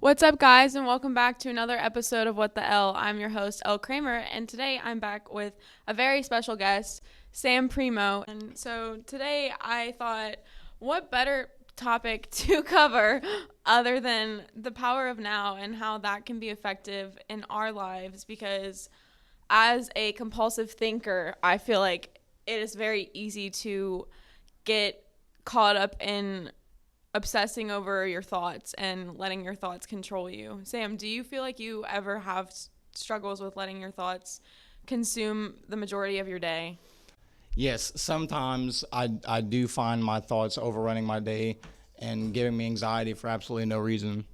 What's up, guys, and welcome back to another episode of What the L. I'm your host, Elle Kramer, and today I'm back with a very special guest, Sam Primeaux. And so today I thought, what better topic to cover other than the power of now and how that can be effective in our lives? Because as a compulsive thinker, I feel like it is very easy to get caught up in obsessing over your thoughts and letting your thoughts control you. Sam, do you feel like you ever have struggles with letting your thoughts consume the majority of your day? Yes, sometimes I do find my thoughts overrunning my day and giving me anxiety for absolutely no reason.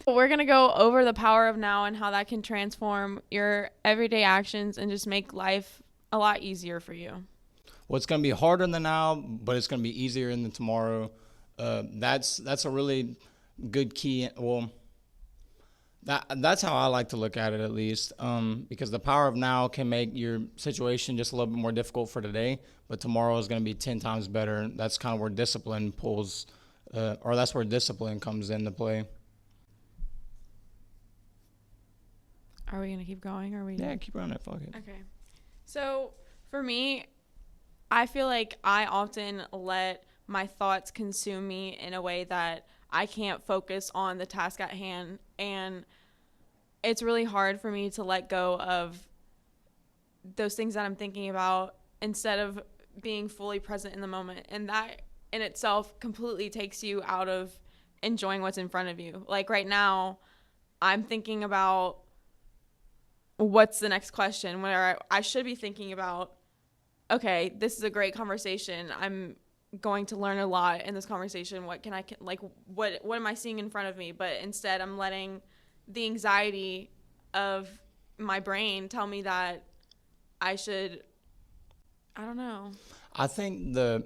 We're going to go over the power of now and how that can transform your everyday actions and just make life a lot easier for you. Well, it's going to be harder than now, but it's going to be easier than tomorrow. That's a really good key. Well, that's how I like to look at it, at least, because the power of now can make your situation just a little bit more difficult for today, but tomorrow is going to be 10 times better. That's kind of where discipline pulls, or that's where discipline comes into play. Are we going to keep going? Or are we? Yeah, keep running it. Fuck it. Okay. So for me, I feel like I often let my thoughts consume me in a way that I can't focus on the task at hand. And it's really hard for me to let go of those things that I'm thinking about instead of being fully present in the moment. And that in itself completely takes you out of enjoying what's in front of you. Like right now, I'm thinking about what's the next question, where I should be thinking about, okay, this is a great conversation. I'm going to learn a lot in this conversation. What am I seeing in front of me? But instead I'm letting the anxiety of my brain tell me that I don't know. I think the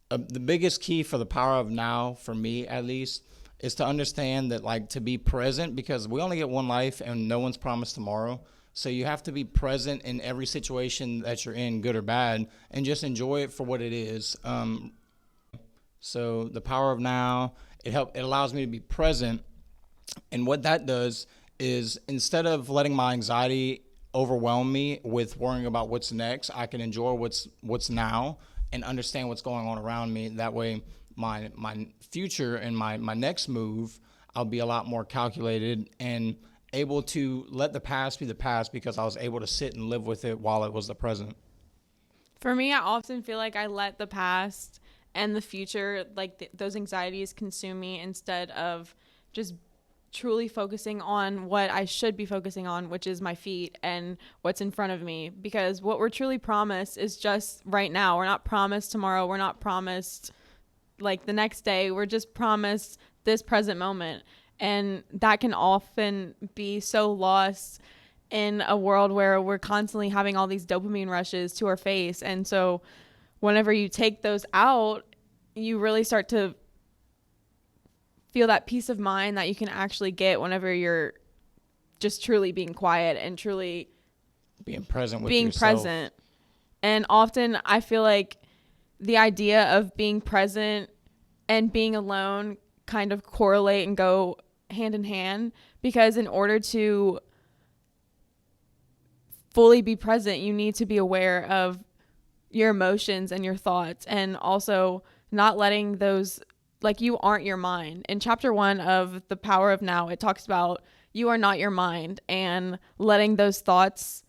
biggest key for the power of now, for me at least, is to understand that, like, to be present, because we only get one life and no one's promised tomorrow. So you have to be present in every situation that you're in, good or bad, and just enjoy it for what it is. So the power of now, it allows me to be present. And what that does is, instead of letting my anxiety overwhelm me with worrying about what's next, I can enjoy what's now and understand what's going on around me. That way my future and my next move, I'll be a lot more calculated and able to let the past be the past, because I was able to sit and live with it while it was the present. For me, I often feel like I let the past and the future, those anxieties consume me instead of just truly focusing on what I should be focusing on, which is my feet and what's in front of me. Because what we're truly promised is just right now. We're not promised tomorrow. We're not promised like the next day. We're just promised this present moment. And that can often be so lost in a world where we're constantly having all these dopamine rushes to our face. And so whenever you take those out, you really start to feel that peace of mind that you can actually get whenever you're just truly being quiet and truly being present with being yourself. present. And often I feel like the idea of being present and being alone kind of correlate and go hand in hand, because in order to fully be present, you need to be aware of your emotions and your thoughts, and also not letting those, like, you aren't your mind. In chapter 1 of The Power of Now, it talks about you are not your mind, and letting those thoughts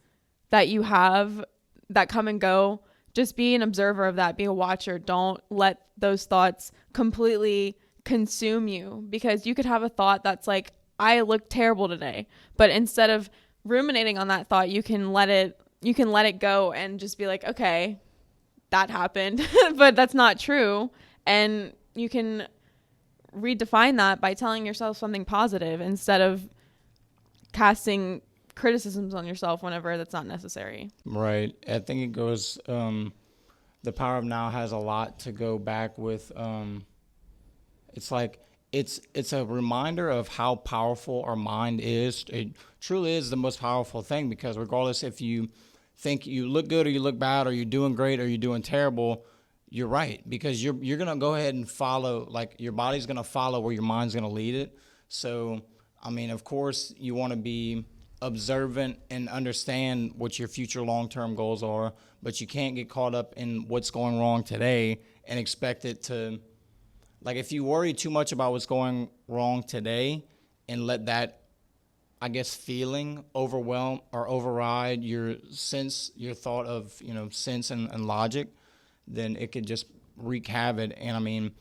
that you have that come and go, just be an observer of that, be a watcher. Don't let those thoughts completely consume you, because you could have a thought that's like, I look terrible today, but instead of ruminating on that thought, you can let it go and just be like, okay, that happened, but that's not true. And you can redefine that by telling yourself something positive instead of casting criticisms on yourself whenever that's not necessary. Right. I think it goes, the power of now has a lot to go back with. It's like, it's a reminder of how powerful our mind is. It truly is the most powerful thing, because regardless if you think you look good or you look bad, or you're doing great or you're doing terrible, you're right, because you're going to go ahead and follow, like, your body's going to follow where your mind's going to lead it. So I mean, of course, you want to be observant and understand what your future long-term goals are, but you can't get caught up in what's going wrong today and expect it to, like, if you worry too much about what's going wrong today and let that, I guess, feeling overwhelm or override your thought of, sense and logic, then it could just wreak havoc. And I mean,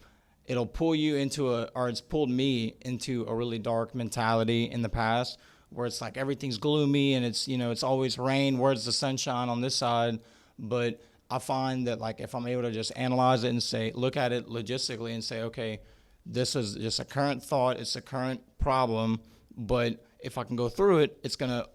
it'll pull you into it's pulled me into a really dark mentality in the past where it's like everything's gloomy and it's always rain. Where's the sunshine on this side? But I find that, like, if I'm able to just analyze it and look at it logistically and say, okay, this is just a current thought, it's a current problem, but if I can go through it, it's going to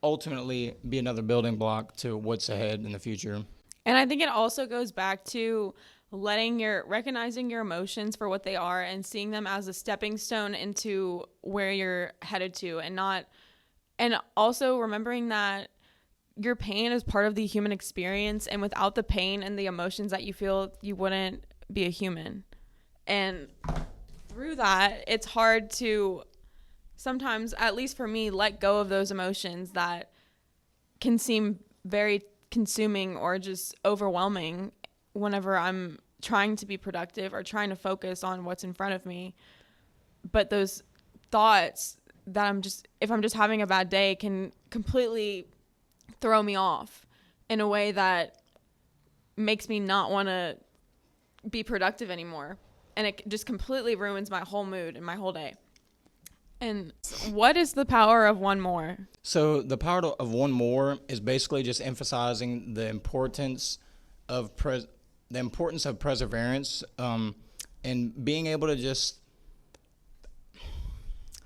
ultimately be another building block to what's ahead in the future. And I think it also goes back to recognizing your emotions for what they are and seeing them as a stepping stone into where you're headed to, and also remembering that your pain is part of the human experience, and without the pain and the emotions that you feel, you wouldn't be a human. And through that, it's hard to sometimes, at least for me, let go of those emotions that can seem very consuming or just overwhelming whenever I'm trying to be productive or trying to focus on what's in front of me. But those thoughts that if I'm just having a bad day, can completely throw me off in a way that makes me not want to be productive anymore. And it just completely ruins my whole mood and my whole day. And what is the power of one more? So the power of one more is basically just emphasizing the importance of perseverance, and being able to just,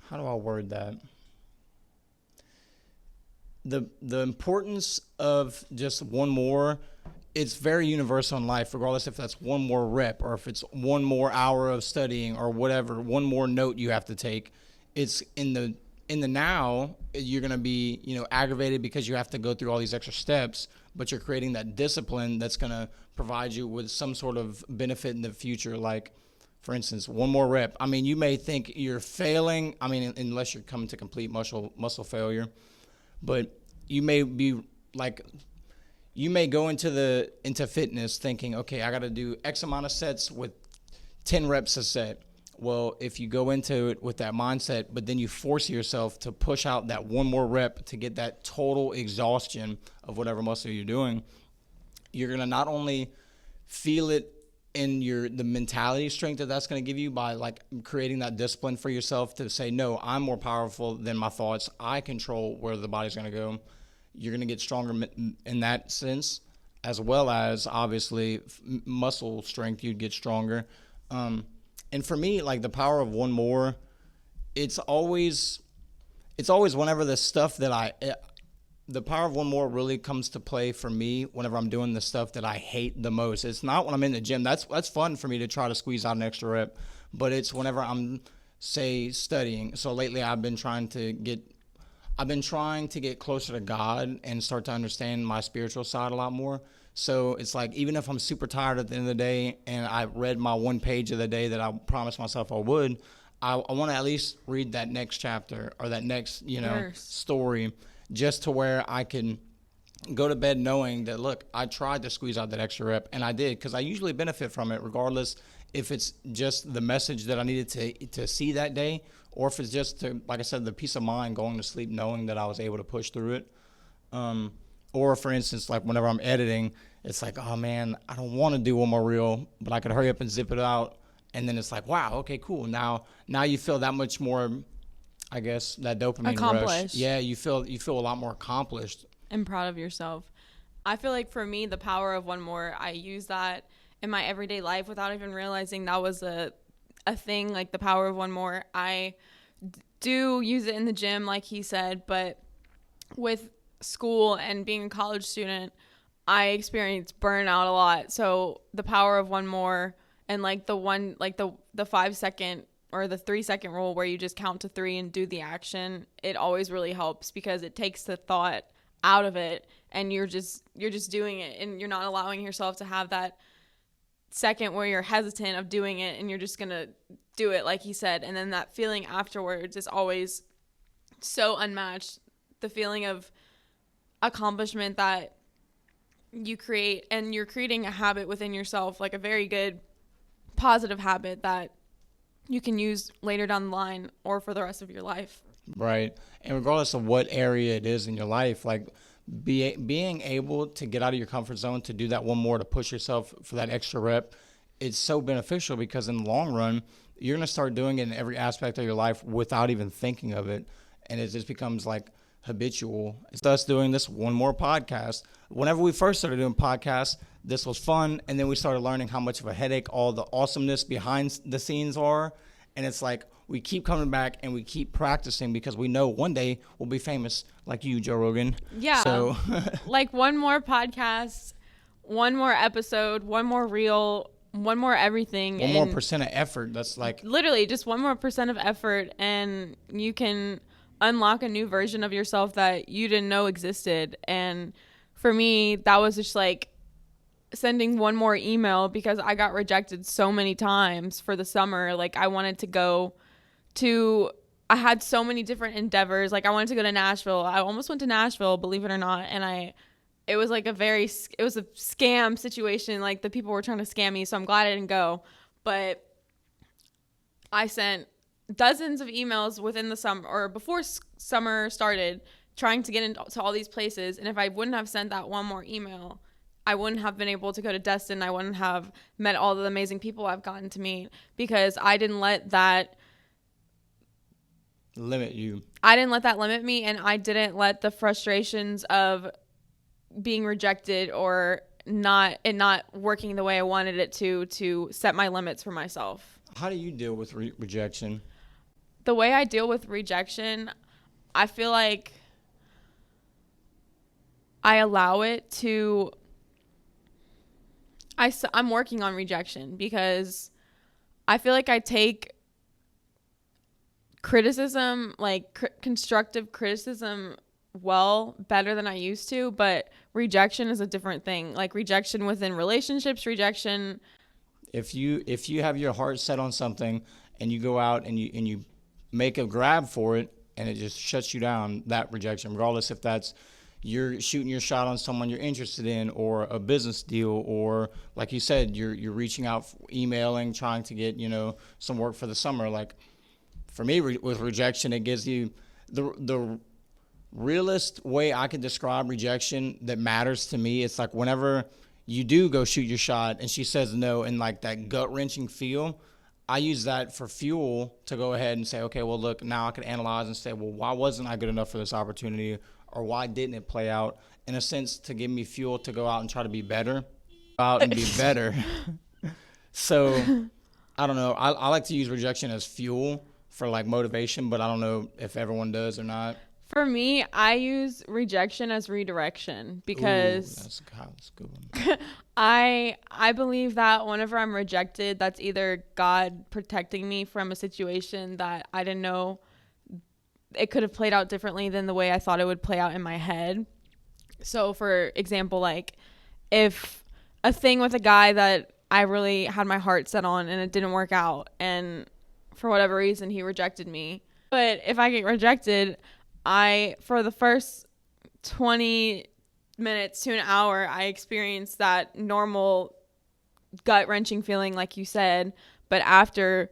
how do I word that? The importance of just one more, it's very universal in life, regardless if that's one more rep or if it's one more hour of studying or whatever, one more note you have to take. It's in the now, you're going to be, aggravated because you have to go through all these extra steps, but you're creating that discipline that's going to provide you with some sort of benefit in the future. Like, for instance, one more rep. I mean, you may think you're failing. I mean, unless you're coming to complete muscle failure, but you may be like, you may go into fitness thinking, okay, I got to do X amount of sets with 10 reps a set. Well, if you go into it with that mindset, but then you force yourself to push out that one more rep to get that total exhaustion of whatever muscle you're doing, you're going to not only feel it in the mentality strength that's going to give you by, like, creating that discipline for yourself to say, no, I'm more powerful than my thoughts. I control where the body's going to go. You're going to get stronger in that sense, as well as obviously muscle strength. You'd get stronger. And for me, like, the power of one more, it's always whenever the power of one more really comes to play for me whenever I'm doing the stuff that I hate the most. It's not when I'm in the gym. That's fun for me to try to squeeze out an extra rep, but it's whenever I'm, say, studying. So lately I've been trying to get closer to God and start to understand my spiritual side a lot more. So it's like, even if I'm super tired at the end of the day and I read my one page of the day that I promised myself I would, I want to at least read that next chapter or that next, story, just to where I can go to bed knowing that, look, I tried to squeeze out that extra rep, and I did, because I usually benefit from it regardless if it's just the message that I needed to see that day, or if it's just to, like I said, the peace of mind going to sleep knowing that I was able to push through it. Or, for instance, like whenever I'm editing, it's like, oh man, I don't want to do one more reel, but I could hurry up and zip it out. And then it's like, wow, okay, cool. Now you feel that much more, I guess, that dopamine rush. Yeah, you feel a lot more accomplished and proud of yourself. I feel like for me, the power of one more, I use that in my everyday life without even realizing that was a thing. Like, the power of one more, I do use it in the gym, like he said, but with school and being a college student, I experienced burnout a lot. So the power of one more, and like the 5 second or the 3 second rule where you just count to 3 and do the action, it always really helps because it takes the thought out of it, and you're just doing it, and you're not allowing yourself to have that second where you're hesitant of doing it, and you're just gonna do it like he said. And then that feeling afterwards is always so unmatched. The feeling of accomplishment that you create, and you're creating a habit within yourself, like a very good positive habit that you can use later down the line or for the rest of your life. Right. And regardless of what area it is in your life, like being able to get out of your comfort zone, to do that one more, to push yourself for that extra rep, it's so beneficial, because in the long run, you're going to start doing it in every aspect of your life without even thinking of it. And it just becomes like habitual. It's us doing this one more podcast. Whenever we first started doing podcasts, this was fun. And then we started learning how much of a headache all the awesomeness behind the scenes are. And it's like we keep coming back and we keep practicing, because we know one day we'll be famous like you, Joe Rogan. Yeah. So like one more podcast, one more episode, one more reel, one more everything. one more percent of effort. That's like literally just one more percent of effort, and you can unlock a new version of yourself that you didn't know existed. And for me, that was just like sending one more email, because I got rejected so many times for the summer. Like I had so many different endeavors. Like I wanted to go to Nashville. I almost went to Nashville, believe it or not. And it was a scam situation. Like the people were trying to scam me. So I'm glad I didn't go. But I sent dozens of emails within the summer, or before summer started, trying to get into all these places. And if I wouldn't have sent that one more email, I wouldn't have been able to go to Destin. I wouldn't have met all the amazing people I've gotten to meet, because I didn't let that limit you. I didn't let that limit me, and I didn't let the frustrations of being rejected or not working the way I wanted it to set my limits for myself. How do you deal with rejection? The way I deal with rejection, I feel like I allow it to... I'm working on rejection, because I feel like I take criticism, like constructive criticism, better than I used to. But rejection is a different thing. Like rejection within relationships, rejection. If you have your heart set on something and you go out and you make a grab for it and it just shuts you down, that rejection, regardless if that's you're shooting your shot on someone you're interested in, or a business deal, or like you said, you're reaching out, emailing, trying to get some work for the summer. Like for me, with rejection, it gives you the realest way I can describe rejection that matters to me. It's like whenever you do go shoot your shot and she says no, and like that gut wrenching feel, I use that for fuel to go ahead and say, okay, well, look, now I can analyze and say, well, why wasn't I good enough for this opportunity? Or why didn't it play out? In a sense, to give me fuel to go out and try to be better. So, I don't know. I like to use rejection as fuel for like motivation, but I don't know if everyone does or not. For me, I use rejection as redirection, because that's a good one. I believe that whenever I'm rejected, that's either God protecting me from a situation that I didn't know it could have played out differently than the way I thought it would play out in my head. So for example, like if a thing with a guy that I really had my heart set on and it didn't work out, and for whatever reason he rejected me. But if I get rejected, for the first 20 minutes to an hour, I experience that normal gut-wrenching feeling like you said, but after,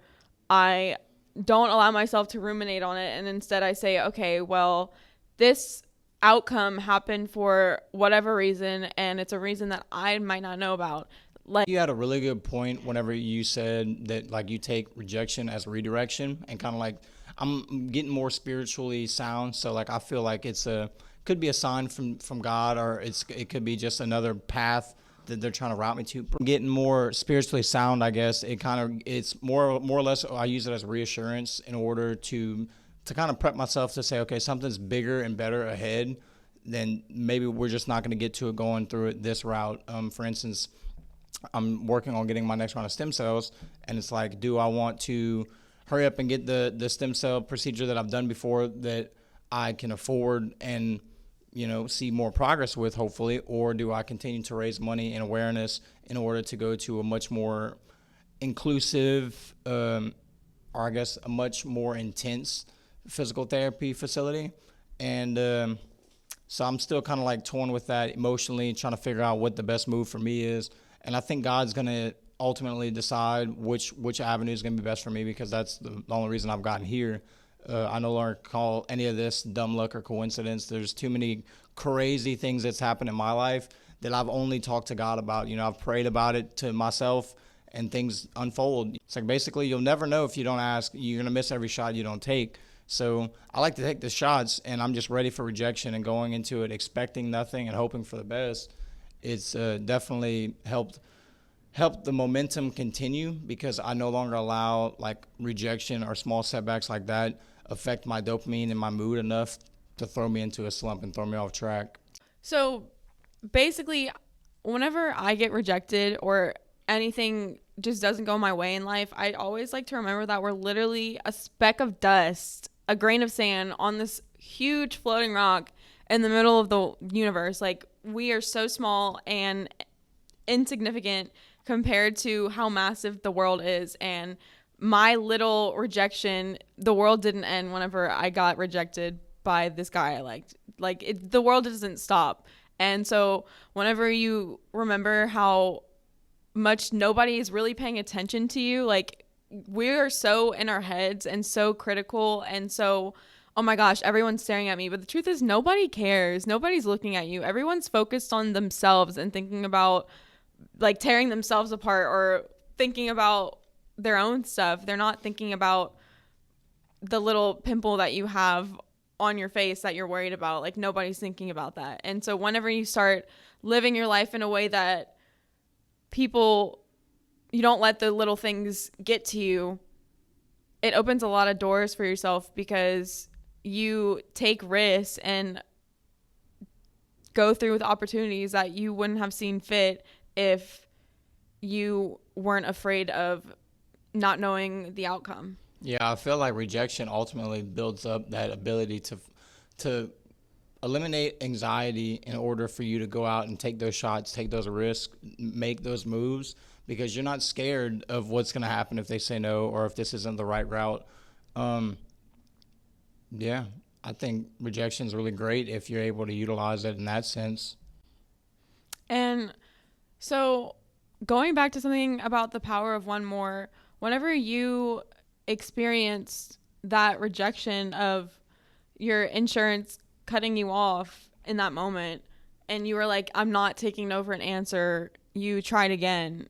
I don't allow myself to ruminate on it, and instead I say, okay, well, this outcome happened for whatever reason, and it's a reason that I might not know about. Like, you had a really good point whenever you said that like you take rejection as redirection, and kind of like I'm getting more spiritually sound, so like I feel like could be a sign from God, or it could be just another path that they're trying to route me to. Getting more spiritually sound, I guess. It's more or less I use it as reassurance in order to kind of prep myself to say, okay, something's bigger and better ahead. Then maybe we're just not going to get to it going through it this route. For instance, I'm working on getting my next round of stem cells, and it's like, do I want to hurry up and get the stem cell procedure that I've done before that I can afford and see more progress with, hopefully, or do I continue to raise money and awareness in order to go to a much more inclusive, or I guess a much more intense physical therapy facility. And so I'm still kind of like torn with that emotionally, trying to figure out what the best move for me is. And I think God's going to ultimately decide which avenue is going to be best for me, because that's the only reason I've gotten here. I no longer call any of this dumb luck or coincidence. There's too many crazy things that's happened in my life that I've only talked to God about. You know, I've prayed about it to myself, and things unfold. It's like basically you'll never know if you don't ask. You're going to miss every shot you don't take. So I like to take the shots, and I'm just ready for rejection and going into it expecting nothing and hoping for the best. It's definitely helped the momentum continue, because I no longer allow like rejection or small setbacks like that affect my dopamine and my mood enough to throw me into a slump and throw me off track. So basically, whenever I get rejected or anything just doesn't go my way in life, I always like to remember that we're literally a speck of dust, a grain of sand on this huge floating rock in the middle of the universe. Like, we are so small and insignificant compared to how massive the world is. And my little rejection, the world didn't end whenever I got rejected by this guy I liked. The world doesn't stop. And so whenever you remember how much nobody is really paying attention to you, like, we are so in our heads and so critical and so, oh my gosh, everyone's staring at me. But the truth is, nobody cares. Nobody's looking at you. Everyone's focused on themselves and thinking about like tearing themselves apart or thinking about their own stuff. They're not thinking about the little pimple that you have on your face that you're worried about. Like, nobody's thinking about that. And so whenever you start living your life in a way that you don't let the little things get to you, it opens a lot of doors for yourself, because you take risks and go through with opportunities that you wouldn't have seen fit if you weren't afraid of not knowing the outcome. Yeah, I feel like rejection ultimately builds up that ability to eliminate anxiety in order for you to go out and take those shots, take those risks, make those moves, because you're not scared of what's going to happen if they say no or if this isn't the right route. Yeah, I think rejection is really great if you're able to utilize it in that sense. And so going back to something about the power of one more, whenever you experienced that rejection of your insurance cutting you off in that moment, and you were like, I'm not taking no for an answer, you tried again.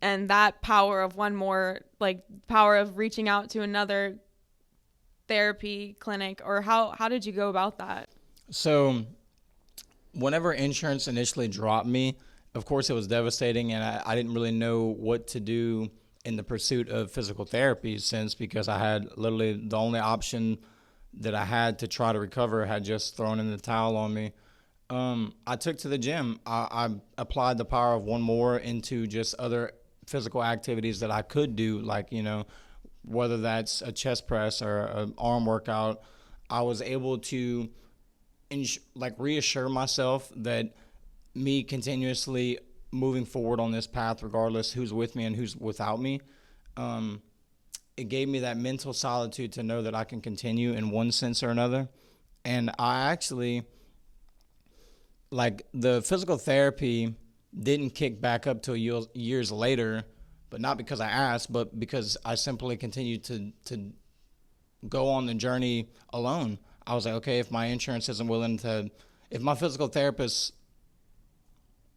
And that power of one more, like power of reaching out to another therapy clinic, or how did you go about that? So whenever insurance initially dropped me, of course it was devastating, and I didn't really know what to do in the pursuit of physical therapy, because I had literally the only option that I had to try to recover had just thrown in the towel on me. I took to the gym. I applied the power of one more into just other physical activities that I could do, like, whether that's a chest press or an arm workout. I was able to reassure myself that me continuously moving forward on this path, regardless who's with me and who's without me, it gave me that mental solitude to know that I can continue in one sense or another. And I actually, the physical therapy didn't kick back up till years later, but not because I asked, but because I simply continued to go on the journey alone. I was like, okay, if my insurance isn't willing to, if my physical therapists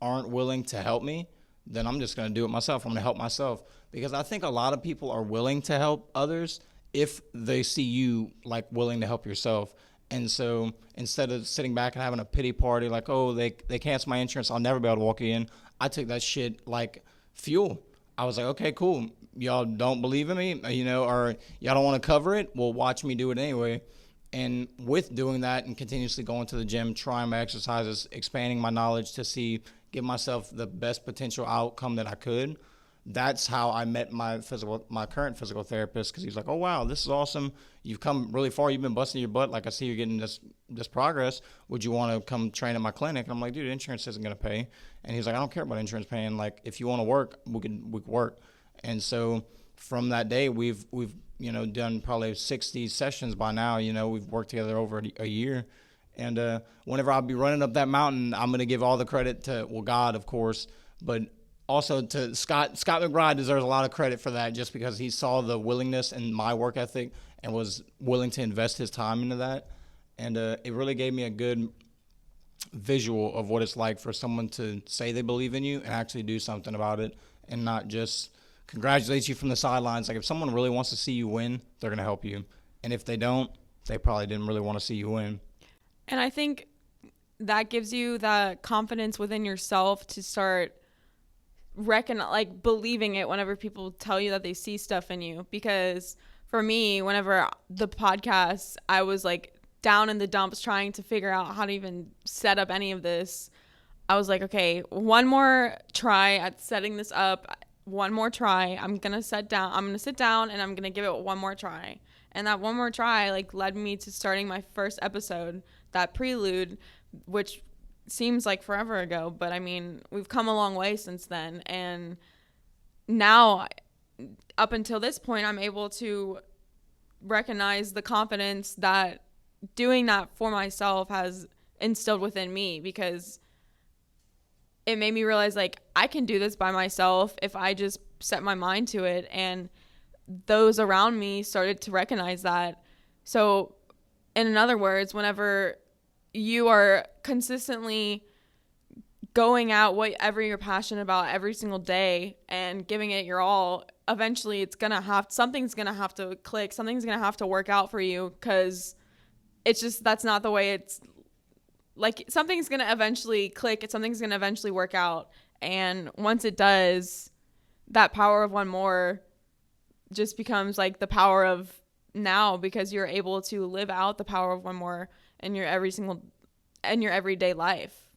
aren't willing to help me, then I'm just going to do it myself. I'm going to help myself, because I think a lot of people are willing to help others if they see you willing to help yourself. And so instead of sitting back and having a pity party, like, oh, they canceled my insurance, I'll never be able to walk in, I took that shit like fuel. I was like, okay, cool. Y'all don't believe in me, or y'all don't want to cover it? Well, watch me do it anyway. And with doing that and continuously going to the gym, trying my exercises, expanding my knowledge to give myself the best potential outcome that I could, that's how I met my current physical therapist, because he's like, oh, wow, this is awesome. You've come really far. You've been busting your butt. Like, I see you're getting this progress. Would you want to come train at my clinic? And I'm like, dude, insurance isn't going to pay. And he's like, I don't care about insurance paying. Like, if you want to work, we could work. And so from that day, we've done probably 60 sessions by now. We've worked together over a year. And whenever I'll be running up that mountain, I'm going to give all the credit to, well, God, of course, but also to Scott. Scott McBride deserves a lot of credit for that, just because he saw the willingness in my work ethic and was willing to invest his time into that. And it really gave me a good visual of what it's like for someone to say they believe in you and actually do something about it, and not just congratulate you from the sidelines. Like, if someone really wants to see you win, they're going to help you. And if they don't, they probably didn't really want to see you win. And I think that gives you the confidence within yourself to start believing it whenever people tell you that they see stuff in you. Because for me, whenever the podcast, I was like down in the dumps trying to figure out how to even set up any of this. I was like, okay, one more try at setting this up. One more try. I'm going to sit down and I'm going to give it one more try. And that one more try led me to starting my first episode, that prelude, which seems like forever ago, but I mean, we've come a long way since then. And now, up until this point, I'm able to recognize the confidence that doing that for myself has instilled within me, because it made me realize I can do this by myself if I just set my mind to it. And those around me started to recognize that. So in other words, whenever you are consistently going out whatever you're passionate about every single day and giving it your all, eventually something's gonna have to click, something's gonna have to work out for you, because it's just, that's not the way it's something's gonna eventually click, something's gonna eventually work out. And once it does, that power of one more just becomes the power of now, because you're able to live out the power of one more in your everyday life.